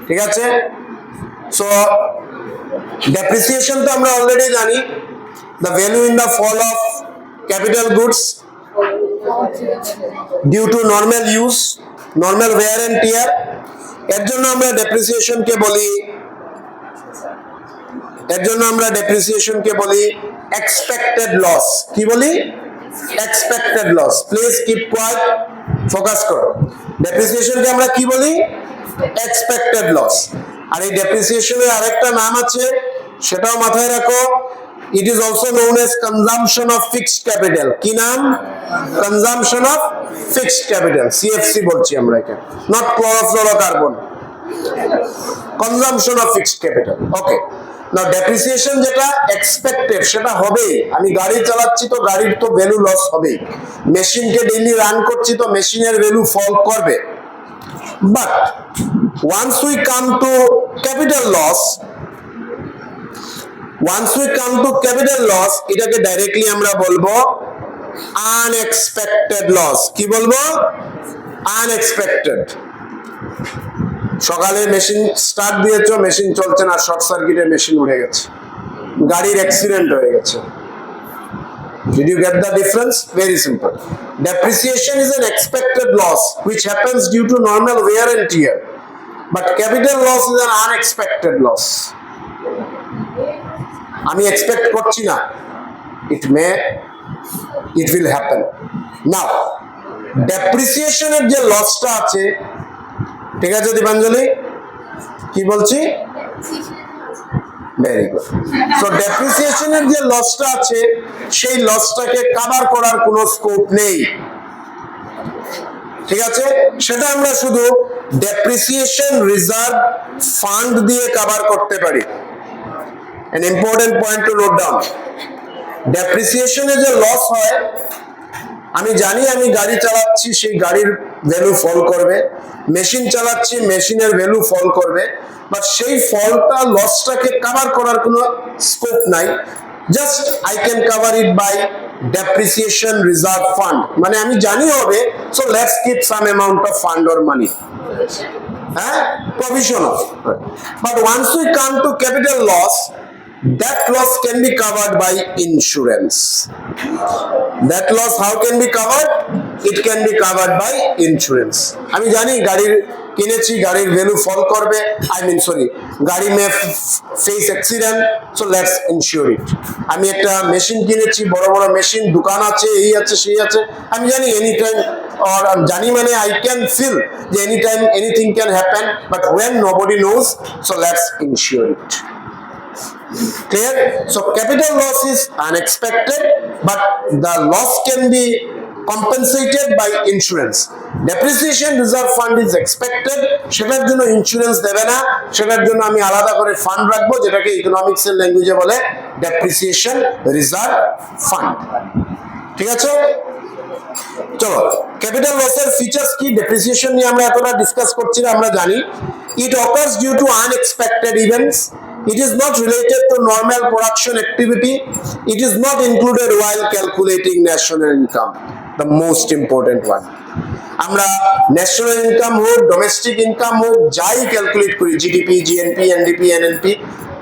S1: ঠিক আছে? সো depreciation তো আমরা অলরেডি জানি, the value in the fall of capital goods due to normal use, normal wear and tear, এর জন্য আমরা depreciation কে বলি, expected loss। কি বলি? expected loss। Please keep quiet, focus করো। depreciation কে আমরা কি বলি? expected loss। আর এই ডেপ্রিসিয়েশনের আরেকটা নাম আছে, সেটাও মাথায় রাখো, it is also known as consumption of fixed capital. কি নাম? Consumption of fixed capital, CFC বলছি আমরা একে, not chlorofluorocarbon, consumption of fixed capital. Okay, না ডেপ্রিসিয়েশন যেটা এক্সপেক্টেড সেটা হবেই। আমি গাড়ি চালাচ্ছি তো গাড়ির তো ভ্যালু লস হবেই, মেশিনকে ডেইলি রান করছি তো মেশিনের ভ্যালু ফল করবে। But once we come to capital loss, এটাকে ডাইরেক্টলি আমরা বলবো আনএক্সপেক্টেড লস। কি বলবো? আনএক্সপেক্টেড। সকালে মেশিন স্টার্ট দিয়েছো, মেশিন চলছে না, শর্ট সার্কিটে মেশিন উড়ে গেছে, গাড়ির অ্যাক্সিডেন্ট হয়ে গেছে। Did you get the difference? Very simple. Depreciation is an expected loss which happens due to normal wear and tear, but capital loss is an unexpected loss. আমি expect করছি না, it will happen. Now, depreciation এর যে লসটা আছে, ঠিক আছে দীপাঞ্জলি? কি বলছি? Very good. সো ডেপ্রিসিয়েশনের যে লসটা আছে, সেই লসটাকে কভার করার কোনো স্কোপ নেই। ঠিক আছে? সেটা আমরা শুধু ডেপ্রিসিয়েশন রিজার্ভ ফান্ড দিয়ে কভার করতে পারি। an important point to note down, ডেপ্রিসিয়েশনে যে লস হয়, আমি জানি আমি গাড়ি চালাচ্ছি, সেই গাড়ির ভ্যালু ফল করবে, মেশিন চালাচ্ছি মেশিনের ভ্যালু ফল করবে, বাট সেই ফলটা লসটাকে কভার করার কোনো স্কোপ নাই। Just I can cover it by depreciation reserve fund, মানে আমি জানি হবে, so let's keep some amount of fund or money, provisional. But once we come to capital loss, that loss can be covered by insurance. That loss how can be covered? It can be covered by insurance. আমি জানি গাড়ির কিনেছি, গাড়ির value fall করবে, গাড়ি may face accident, so let's insure it. আমি একটা machine কিনেছি, বড় বড় মেশিন, দোকান আছে, এই আছে সেই আছে, আমি জানি এনি টাইম, or জানি মানে I can feel যে anytime anything can happen, but when nobody knows, so let's insure it. Clear? So capital loss is unexpected, but the loss can be compensated by insurance. Depreciation reserve fund is expected, সেটার জন্য insurance দেবে না, সেটার জন্য আমি আলাদা করে fund রাখবো, যেটাকে ইকোনমিক্স এর ল্যাঙ্গুয়েজে বলে ডেপ্রিসিয়েশন রিজার্ভ ফান্ড। ঠিক আছে, চলো ক্যাপিটাল লসের ফিচার্স কি, ডেপ্রিসিয়েশন নিয়ে আমরা এতটা ডিসকাস করছি না, আমরা জানি it occurs due to unexpected events, it is not related to normal production activity, it is not included while calculating national income, the most important one. আমরা ন্যাশনাল ইনকাম হোক, ডোমেস্টিক ইনকাম হোক, যাই calculate করি, GDP, GNP, NDP, NNP,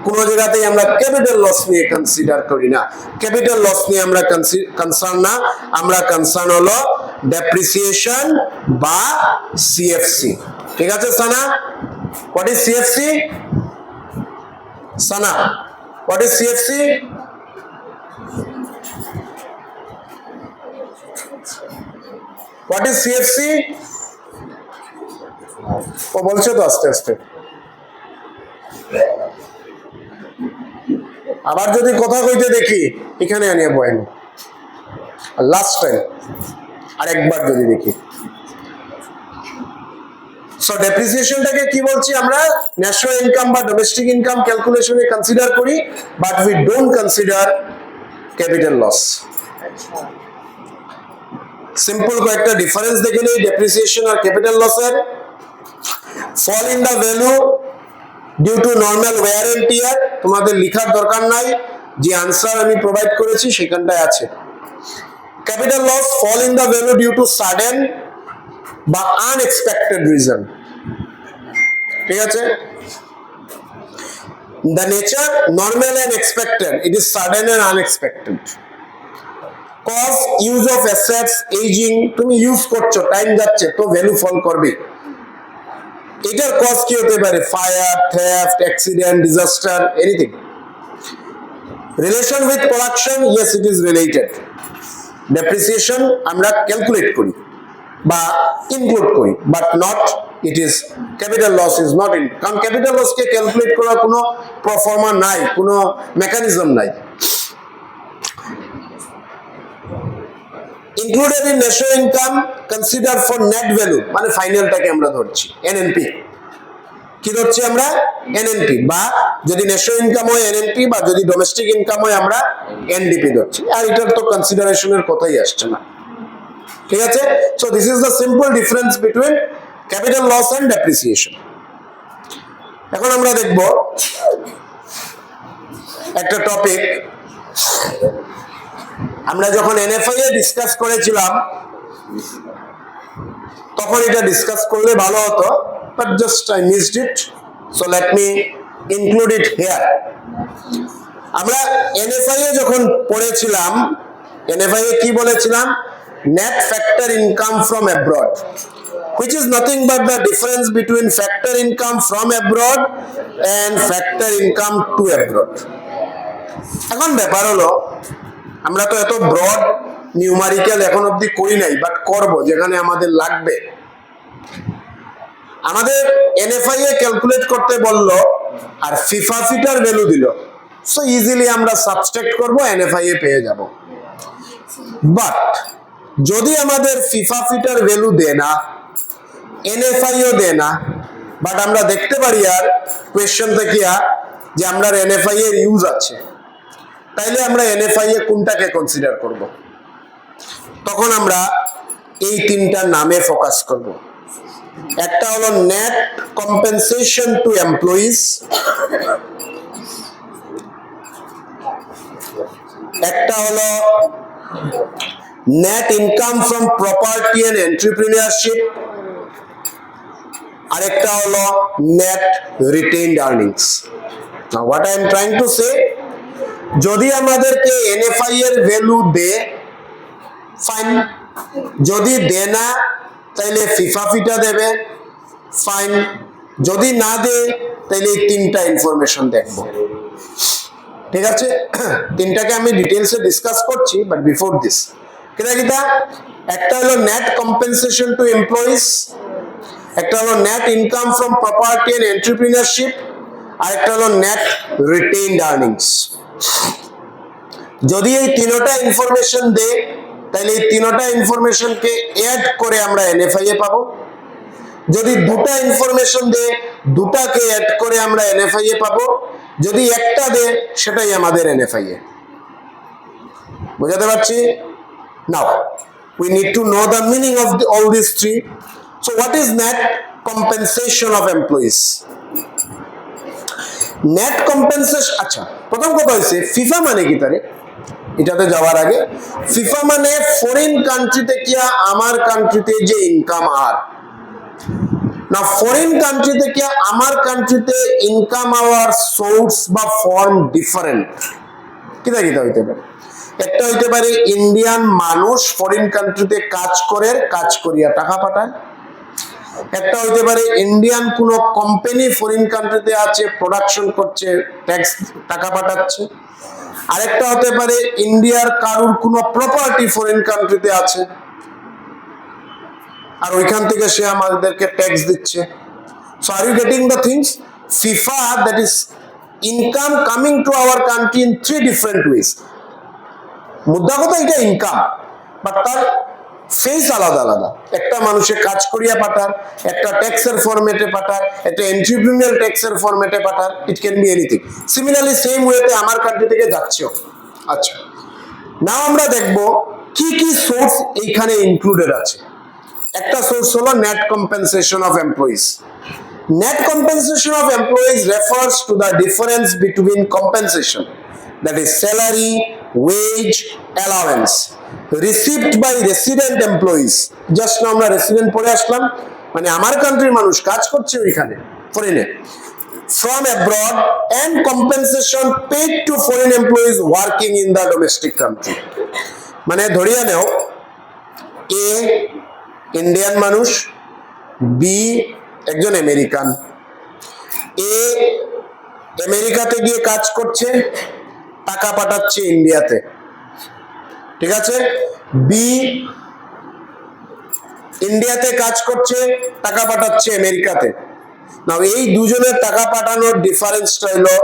S1: কোন জায়গাতেই আমরা capital loss নিয়ে consider করি না। ক্যাপিটাল লস নিয়ে আমরা কনসার্ন না, আমরা কনসার্ন হলো ডেপ্রিসিয়েশন বা সিএফসি। ঠিক আছে Sana, what is CFC? Sana, what is CFC? What is CFC? ও বলছে তো আস্তে আস্তে, আবার যদি কথা কইতে দেখি এখানে আনিয়ে বয়েন, লাস্ট টাইম আরেকবার যদি দেখি। সো ডেপ্রিসিয়েশনটাকে কি বলছি আমরা? ন্যাশনাল ইনকাম বা ডোমেস্টিক ইনকাম ক্যালকুলেশনে কনসিডার করি, but we don't consider capital loss. Simple কয়েকটা ডিফারেন্স দেখে নেই ডেপ্রিসিয়েশন আর ক্যাপিটাল লসের। Fall in the value due to normal wear and tear, তোমাদের লিখার দরকার নাই, যে আনসার আমি প্রোভাইড করেছি সেখানটায় আছে। Capital loss fall in the value due to sudden বা আনএক্সপেক্টেড রিজন। ঠিক আছে, the nature normal and expected, it is sudden and unexpected. Cause use of assets ageing, তুমি ইউজ করছো, টাইম যাচ্ছে তো ভ্যালু ফল করবে। এটার কজ কি হতে পারে? Fire, theft, accident, disaster, anything. Relation with production, yes it is related. Depreciation আমরা ক্যালকুলেট করি বা ইনক্লুড করি, but not it is capital loss is not in, কারণ ক্যাপিটাল লসকে ক্যালকুলেট করার কোনো প্রফর্মা নাই, কোনো মেকানিজম নাই। Included in national income consider for net value, মানে ফাইনালটাকে আমরা ধরছি এনএনপি। কি ধরছি আমরা? এনএনপি, বা যদি ন্যাশনাল ইনকাম হয় এনএনপি, বা যদি ডোমেস্টিক ইনকাম হয় আমরা এনডিপি ধরছি। আর এটার তো কনসিডারেশনের কথাই আসছে না। ঠিক আছে, so this is the simple difference between capital loss and depreciation. এখন আমরা দেখব একটা টপিক, আমরা যখন এনএফআই এ ডিসকাস করেছিলাম তখন এটা ডিসকাস করলে ভালো হতো, but just I missed it, so let me include it here. আমরা এনএফআই এ যখন পড়েছিলাম, এনএফআই এ কি বলেছিলাম? Net factor income from abroad, which is nothing but the difference between factor income from abroad and factor income to abroad. এখন ব্যাপার হলো, আমরা তো এত ব্রড নিউমারিক্যাল এখন অবধি করি নাই, বাট করব যেখানে আমাদের লাগবে। আমাদের এনএফআই এ ক্যালকুলেট করতে বললো আর ফিফা ফিটার ভ্যালু দিল, সো ইজিলি আমরা সাবস্ট্রাক্ট করব, এনএফআই এ পেয়ে যাব। বাট যদি আমাদের ফিফা ফিটার ভ্যালু দেয় না, এনএফআইও দেয় না, বাট আমরা দেখতে পারি আর কোয়েশ্চেন থেকে যে আমরা এনএফআই এর ইউজ আছে, তাইলে আমরা এনএফআই এ কোনটাকে কনসিডার করব? তখন আমরা এই তিনটা নামে ফোকাস করব। একটা হলো নেট কম্পেনসেশন টু এমপ্লয়িজ, একটা হলো net income from property and entrepreneurship, আরেকটা হলো net retained earnings. Now what I am trying to say, যদি আমাদেরকে এনএফআই এর ভ্যালু দে ফাইন, যদি দে না তাইলে ফিফা ফিটা দেবে ফাইন, যদি না দে তাইলে এই তিনটা ইনফরমেশন দেখবো। ঠিক আছে, তিনটাকে আমি ডিটেলসে ডিসকাস করছি, বাট বিফোর দিস কিটা কিটা, একটা হলো নেট কম্পেনসেশন টু এমপ্লয়িজ, একটা হলো net income from property and entrepreneurship, আর একটা হলো নেট রিটেইনড আর্নিংস। যদি এই তিনটা ইনফরমেশন দে তাহলে এই তিনটা ইনফরমেশনকে অ্যাড করে আমরা এনএফআই এ পাবো। যদি দুটা ইনফরমেশন দে দুটাকে অ্যাড করে আমরা এনএফআই এ পাবো। যদি একটা দে সেটাই আমাদের এনএফআই এ। বুঝাতে পারছি? নাও we need to know the meaning of all these three. So what is net compensation of employees? Net compensation, আচ্ছা প্রথম কথা হচ্ছে ফিফা মানে কি তারে, এটাতে যাওয়ার আগে ফিফা মানে ফরেন কান্ট্রিতে কি আমার কান্ট্রিতে যে ইনকাম আর না, ফরেন কান্ট্রি থেকে আমার কান্ট্রিতে ইনকাম আওয়ার সোর্স বা ফর্ম ডিফারেন্ট। কিতা কিতা হইতে পারে, একটা হইতে পারে ইন্ডিয়ান মানুষ ফরেন কান্ট্রিতে কাজ করে, কাজ করিয়া টাকা পাঠায়। একটা হইতে পারে ইন্ডিয়ান কোনো কোম্পানি ফরেন কান্ট্রিতে আছে, প্রোডাকশন করছে, ট্যাক্স টাকা পাঠাচ্ছে। আরেকটা হতে পারে ইন্ডিয়ার কারুর কোনো প্রপার্টি ফরেন কান্ট্রিতে আছে আর ওইখান থেকে সে আমাদেরকে ট্যাক্স দিচ্ছে। So are you getting the things? FIFA, that is income coming to our country in three different ways. মুদ্রা কথা এটা ইনকাম, বাট তার ফেস আলাদা আলাদা। একটা মানুষে কাজ করিয়া পাঠার, একটা ট্যাক্সের ফরম্যাটে পাঠার, একটা এন্টারপ্রেনিউরিয়াল ট্যাক্সের ফরম্যাটে পাঠার, it can be anything. Similarly same ওয়েতে আমার কান্ট্রি থেকে যাচ্ছেও। আচ্ছা, নাও আমরা দেখব কি কি সোর্স এইখানে ইনক্লুডেড আছে। একটা সোর্স হলো net compensation of employees. Net compensation of employees refers to the difference between compensation, that is salary, wage, allowance, received by resident employees. Just now আমরা resident পড়ে আসলাম, মানে আমার কান্ট্রির মানুষ কাজ করছে ওইখানে ফরেনে, from abroad, and compensation paid to foreign employees working in the domestic country. মানে ধরিয়া নেও এ ইন্ডিয়ান মানুষ, বি একজন আমেরিকান। এ আমেরিকাতে গিয়ে কাজ করছে, টাকা পাঠাচ্ছে ইন্ডিয়াতে, ঠিক আছে। বি ইন্ডিয়াতে কাজ করছে, টাকা পাঠাচ্ছে আমেরিকাতে। নাও এই দুজনের টাকা পাঠানোর ডিফারেন্সটা হলো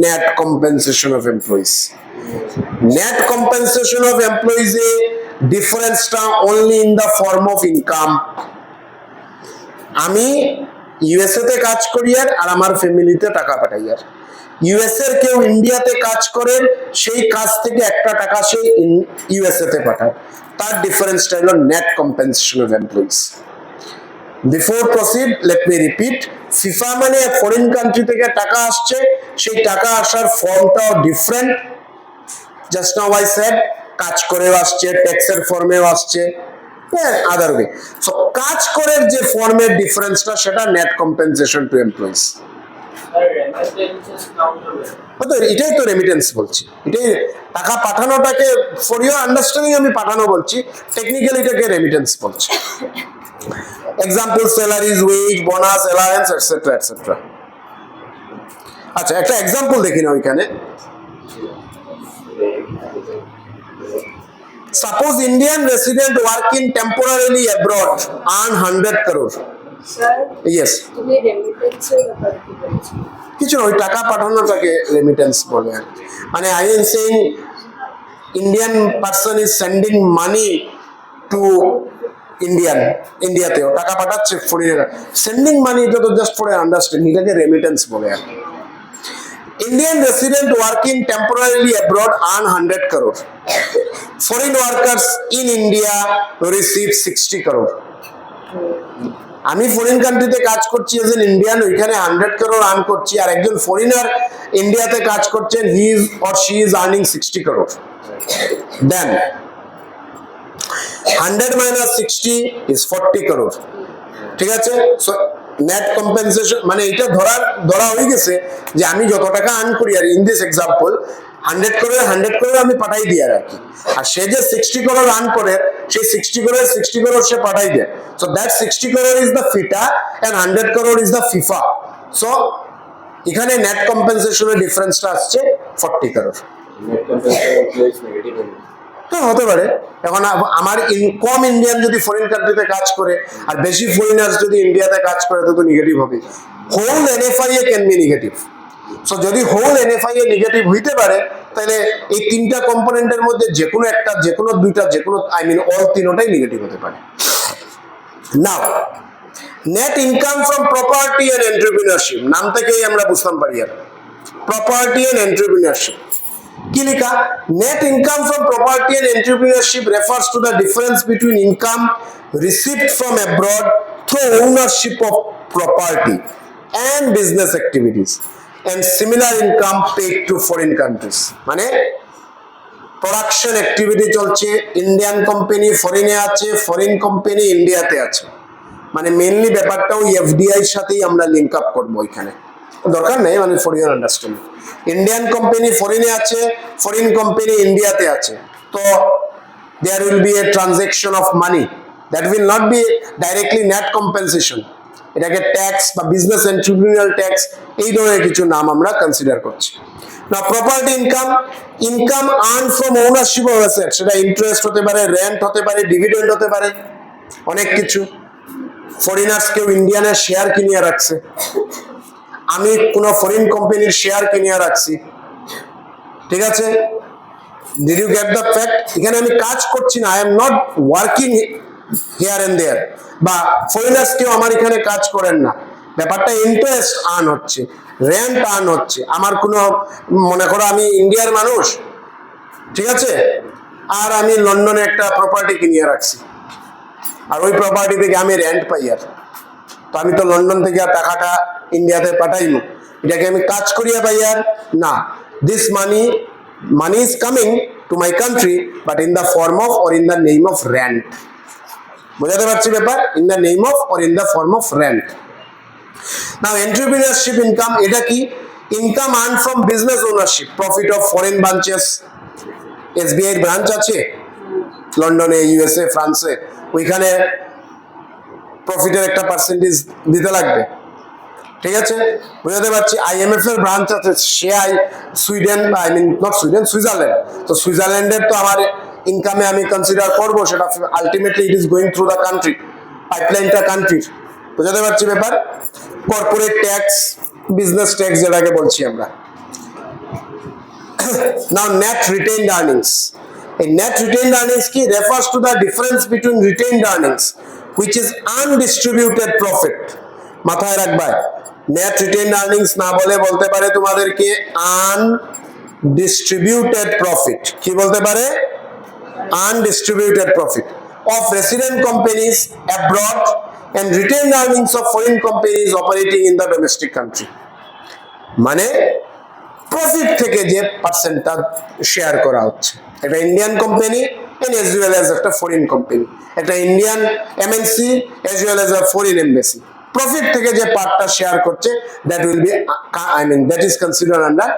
S1: net compensation of employees. Net compensation of employees এ ডিফারেন্সটা only in the form of income. আমি ইউএসএ তে কাজ করি আর আমার ফ্যামিলিতে টাকা পাঠাই, আর ইউএস এর কেউ ইন্ডিয়াতে কাজ করেন, সেই কাজ থেকে একটা টাকা সে ইউএসএ তে পাঠায়, তার ডিফারেন্সটা হলো net compensation of employees. Before proceed let me repeat, FIFA মানে ফরেন কান্ট্রি থেকে টাকা আসছে, সেই টাকা আসার ফর্মটাও different. Just now I said কাজ করেও আসছে, ট্যাক্সের ফর্মেও আসছে, আদার ওয়ে। সো কাজ করের যে ফর্মের ডিফারেন্সটা সেটা নেট কম্পেনসেশন টু এমপ্লয়িজ। এটাই তো রেমিটেন্স বলছি, এটাই টাকা পাঠানোটাকে ফর ইউর আন্ডারস্ট্যান্ডিং আমি পাঠানো বলছি, টেকনিক্যালি এটাকে রেমিটেন্স বলছি। Example salaries, wages, bonus, allowance etcetera etcetera. আচ্ছা, একটা এক্সাম্পল দেখি না ওইখানে। Suppose Indian resident working temporarily abroad earn 100 crore.
S4: Sir
S1: Yes.
S4: তুমি রেমিটেন্সের ব্যাপারে কি বলছো?
S1: কিছু না, ওই টাকা পাঠানোটাকে রেমিটেন্স বলে। মানে I am saying Indian person is sending money to ইন্ডিয়াতেও টাকা পাঠাচ্ছে ফরেনার, সেন্ডিং মানি, এটা তো জাস্ট ফর আন্ডারস্ট্যান্ডিং, এটাকে রেমিটেন্স বলে। আর Indian resident working temporarily abroad earn 100 crore. Foreign workers in India receive 60 crore. আমি ফরেন কান্ট্রিতে কাজ করছি এজ এন ইন্ডিয়ান, ওইখানে 100 crore আর্ন করছি, আর একজন ফরেনার ইন্ডিয়াতে কাজ করছেন, he is or she is earning 60 crore. Then 100 minus 60 is 40 crore. ঠিক আছে? সো নেট কম্পেনসেশন মানে এটা ধরা হয়ে গেছে যে আমি যত টাকা আর্ন করি, আর ইন দিস এক্সাম্পল 100 crore আমি পাঠাই দিই আর কি, আর সে যে 60 crore আর্ন করে সেই 60 crore সে পাঠাই দেয়। So that 60 crore is the FITA and 100 crore is the FIFA. So এখানে নেট কম্পেনসেশনের ডিফারেন্সটা আসছে 40 crore।
S5: Net compensation place negative.
S1: হ্যাঁ, হতে পারে। এখন আমার কম ইন্ডিয়ান যদি ফরেন কান্ট্রিতে কাজ করে আর বেশি ফরেনার্স যদি ইন্ডিয়াতে কাজ করে তো নেগেটিভ হবে। Whole NFIA can be negative. So যদি হোল এনএফআইএ নেগেটিভ হইতে পারে তাহলে এই তিনটা কম্পোনেন্টের মধ্যে যে কোনো একটা, যে কোনো দুইটা, যে কোনো অল তিনটাই নেগেটিভ হতে পারে। Now net income from property and entrepreneurship, নাম থেকেই আমরা বুঝতাম পারি আর প্রপার্টি এন্ড এন্টারপ্রেনারশিপ কি লেখা? Net income from property and entrepreneurship refers to the difference between income received from abroad through ownership of property and business activities and similar income paid to foreign countries. মানে production activity চলছে, Indian company ফরেনে আছে, foreign company ইন্ডিয়াতে আছে, মানে mainly ব্যাপারটা ওই FDI এর সাথেই আমরা লিংক আপ করবো। এখানে দরকার নেই মানে for your understanding, Indian company ফরেনে আছে, ফরেন কোম্পানি ইন্ডিয়াতে আছে, তো there will be a transaction of money, that will not be directly net compensation, এটাকে ট্যাক্স বা বিজনেস এন্টারপ্রেনিউরিয়াল ট্যাক্স এই ধরনের কিছু নাম আমরা কনসিডার করছি। না property income earn from ownership of asset, সেটা ইন্টারেস্ট হতে পারে, রেন্ট হতে পারে, ডিভিডেন্ড হতে পারে, অনেক কিছু। ফরেনার্স কেউ ইন্ডিয়ানের শেয়ার কিনিয়ে রাখছে, আমি কোনো ফরেন কোম্পানির শেয়ার কিনিয়ে রাখছি, ঠিক আছে? Did you get the fact? এখানে আমি কাজ করছি না, I am not working here and there, বা ফরেনার্স কেউ আমার এখানে কাজ করেন না, ব্যাপারটা ইন্টারেস্ট আর্ন হচ্ছে, রেন্ট আর্ন হচ্ছে। আমার কোনো, মনে করো আমি ইন্ডিয়ার মানুষ, ঠিক আছে, আর আমি লন্ডনে একটা প্রপার্টি কিনিয়ে রাখছি, আর ওই প্রপার্টি থেকে আমি রেন্ট পাই, আর তো আমি তো লন্ডন থেকে আর টাকাটা ইন্ডিয়াতে পাঠাইনি, এটাকে আমি কাজ করিয়া পাই আর না। This money is coming to my country but in the form of or in the name of rent. বোঝাতে পারছি ব্যাপার? In the name of or in the form of rent. Now entrepreneurship income, এটা কি? Income earn from business ownership, profit of foreign branches. SBI branch আছে লন্ডনে, USA, ফ্রান্সে, ওইখানে প্রফিটের একটা পার্সেন্টেজ দিতে লাগবে, ঠিক আছে? বুঝতে পারছি। আইএমএফ এর ব্রাঞ্চ আছে Sweden, I mean not Sweden, Switzerland, তো সুইজারল্যান্ডের তো আমার ইনকামে আমি কনসিডার করবো, সেটা ultimately it is going through the country, পাইপলাইনটা কান্ট্রির। বুঝতে পারছি ব্যাপার? কর্পোরেট ট্যাক্স, বিজনেস ট্যাক্স যেটাকে বলছি আমরা। নাও নেট রিটেইনড আর্নিংস, এই নেট রিটেইনড আর্নিংস কি? refers to the difference between retained earnings which is undistributed profit। মাথায় রাখবা, নেট রিটেইনড আর্নিংস না বলতে পারে তোমাদেরকে আনডিস্ট্রিবিউটেড প্রফিট। কি বলতে পারে? Undistributed profit of resident companies abroad and retained earnings of foreign companies operating in the domestic country। মানে প্রফিট থেকে যে পার্সেন্টটা শেয়ার করা হচ্ছে, একটা Indian company and as well as একটা ফরেন কোম্পানি, একটা Indian MNC as well as a foreign embassy, profit থেকে যে পার্টটা শেয়ার করছে, that will be that is considered under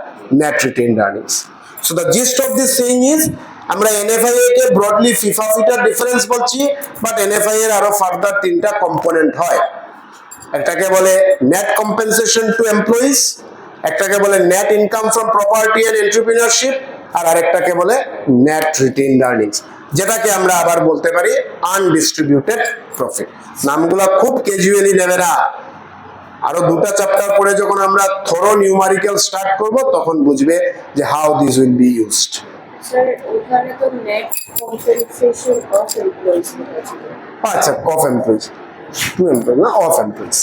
S1: net retained earnings। So the gist of this saying is, আমরা এনএফআইএ কে broadly FIFA fitter difference বলছি, but এনএফআইএ এর আরো further তিনটা component হয়। একটাকে বলে নেট কম্পেনসেশন টু এমপ্লয়িজ, একটাকে বলে net income from property and entrepreneurship, আর আরেকটাকে বলে নেট রিটেইনড আর্নিংস, যেটাকে আমরা আবার বলতে পারি আনডিস্ট্রিবিউটেড প্রফিট। নামগুলো খুব ক্যাজুয়ালি নেবে না, আরো দুটা চ্যাপ্টার পরে যখন আমরা থরো নিউমারিক্যাল স্টার্ট করব তখন বুঝবে যে how this will be used.
S4: Sir ওখানে তো নেট কম্পেনসেশন অফ এমপ্লয়িজ লেখা ছিল।
S1: আচ্ছা, অফ এমপ্লয়িজ, টু এমপ্লয়িজ না, অফ এমপ্লয়িজ।